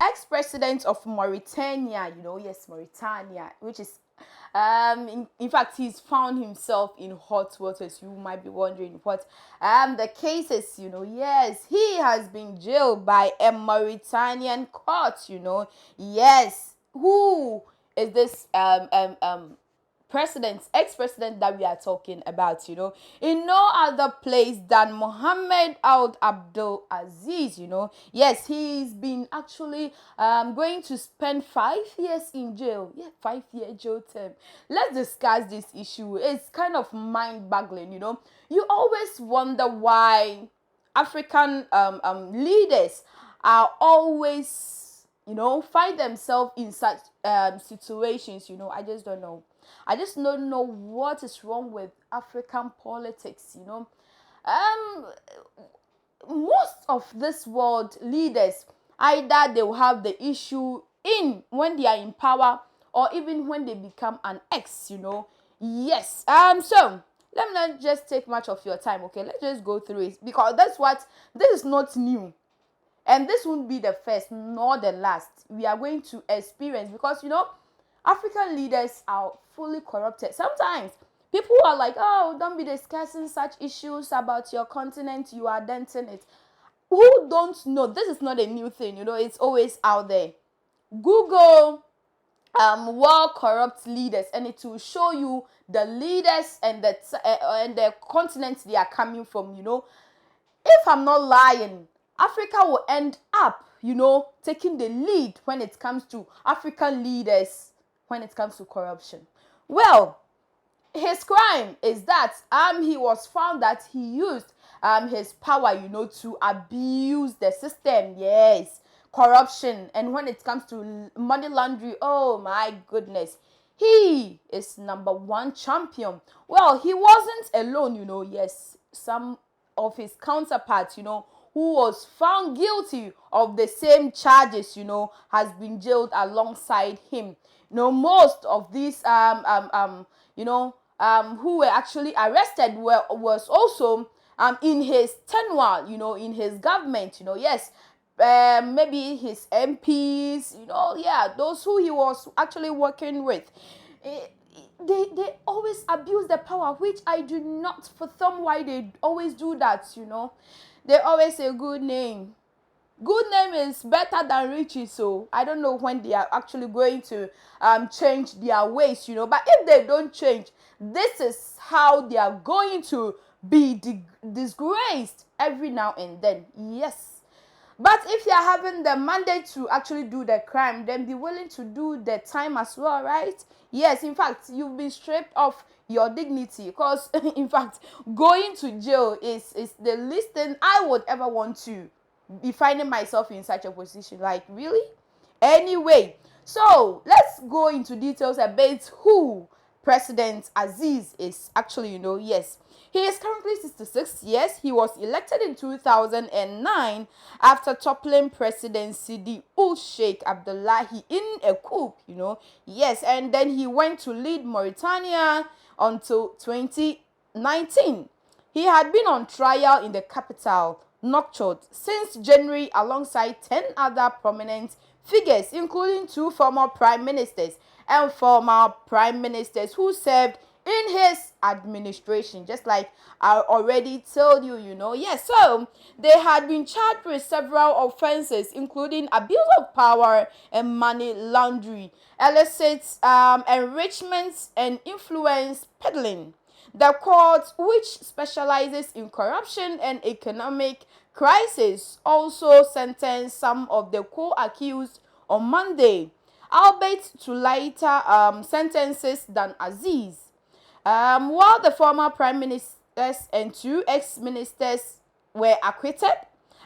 ex-president of Mauritania, yes, Mauritania, which is in fact, he's found himself in hot waters. You might be wondering what the case is. Yes, he has been jailed by a Mauritanian court. Yes, who is this president, ex-president that we are talking about, in no other place than Mohammed Ould Abdul Aziz, Yes, he's been actually going to spend 5 years in jail. Yeah, 5 year jail term. Let's discuss this issue. It's kind of mind-boggling, You always wonder why African leaders are always, find themselves in such situations. I just don't know. I just don't know what is wrong with African politics. Most of this world leaders, either they will have the issue in when they are in power, or even when they become an ex. Yes. So let me not just take much of your time. Okay, let's just go through it, because this is not new. And this won't be the first nor the last we are going to experience, because African leaders are fully corrupted. Sometimes people are like, oh, don't be discussing such issues about your continent, you are denting it. Who don't know? This is not a new thing, it's always out there. Google world corrupt leaders, and it will show you the leaders and the continents they are coming from. If I'm not lying, Africa will end up, taking the lead when it comes to African leaders, when it comes to corruption. Well, his crime is that he was found that he used his power, to abuse the system. Yes, corruption. And when it comes to money laundering, oh my goodness, he is number one champion. Well, he wasn't alone. Yes, some of his counterparts, who was found guilty of the same charges, has been jailed alongside him. Most of these who were actually arrested was also in his tenure, in his government, yes, maybe his MPs, yeah, those who he was actually working with. They always abuse the power, which I do not fathom why they always do that. They always say good name. Good name is better than riches, so I don't know when they are actually going to change their ways, but if they don't change, this is how they are going to be disgraced every now and then. Yes. But if you are having the mandate to actually do the crime, then be willing to do the time as well, right? Yes, in fact, you've been stripped of your dignity, because in fact, going to jail is the least thing I would ever want to be finding myself in such a position. Like, really? Anyway, so let's go into details about who President Aziz is actually. Yes, he is currently 66 years. He was elected in 2009 after toppling President Sidi Ul Sheikh Abdullahi in a coup. Yes, and then he went to lead Mauritania until 2019. He had been on trial in the capital, Nouakchott, since January alongside 10 other prominent figures, including 2 former prime ministers and former prime ministers who served in his administration, just like I already told you, Yes, so they had been charged with several offenses, including abuse of power and money laundering, illicit enrichment, and influence peddling. The court, which specializes in corruption and economic crisis, also sentenced some of the co-accused on Monday, albeit to lighter sentences than Aziz. While the former prime ministers and 2 ex-ministers were acquitted,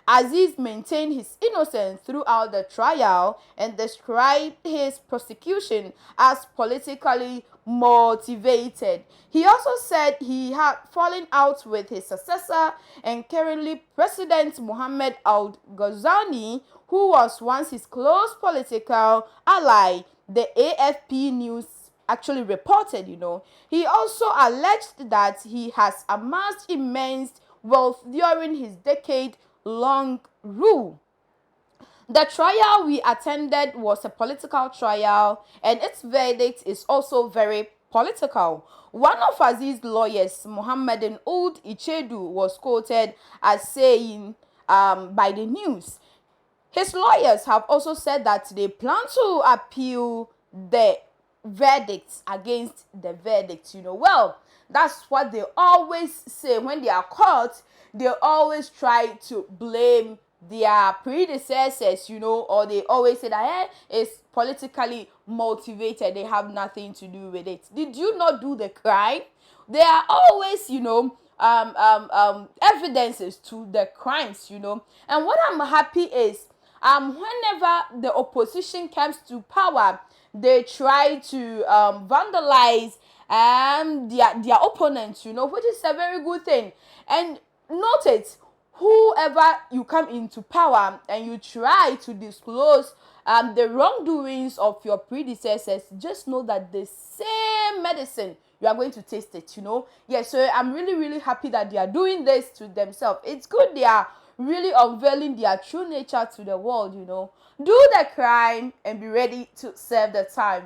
Aziz maintained his innocence throughout the trial and described his prosecution as politically motivated. He also said he had fallen out with his successor and currently President Mohamed Ould Ghazouani, who was once his close political ally, the AFP News actually reported. He also alleged that he has amassed immense wealth during his decade-long rule. The trial we attended was a political trial, and its verdict is also very political. One of Aziz's lawyers, Mohammed Ould Ichedu, was quoted as saying by the news. His lawyers have also said that they plan to appeal the verdicts against the verdicts. Well, that's what they always say when they are caught. They always try to blame their predecessors, or they always say that it's politically motivated. They have nothing to do with it. Did you not do the crime? There are always, evidences to the crimes, And what I'm happy is, whenever the opposition comes to power, they try to vandalize their opponents, which is a very good thing. And note it, whoever you come into power and you try to disclose the wrongdoings of your predecessors, just know that the same medicine, you are going to taste it. So I'm really, really happy that they are doing this to themselves. It's good they are really unveiling their true nature to the world. Do the crime and be ready to serve the time.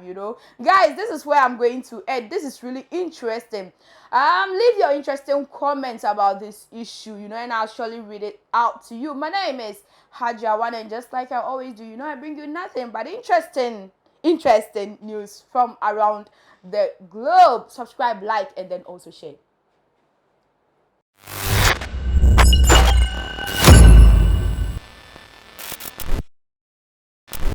Guys, this is where I'm going to end. This is really interesting. Leave your interesting comments about this issue, and I'll surely read it out to you. My name is Hajawan, and just like I always do, I bring you nothing but interesting news from around the globe. Subscribe, like, and then also share.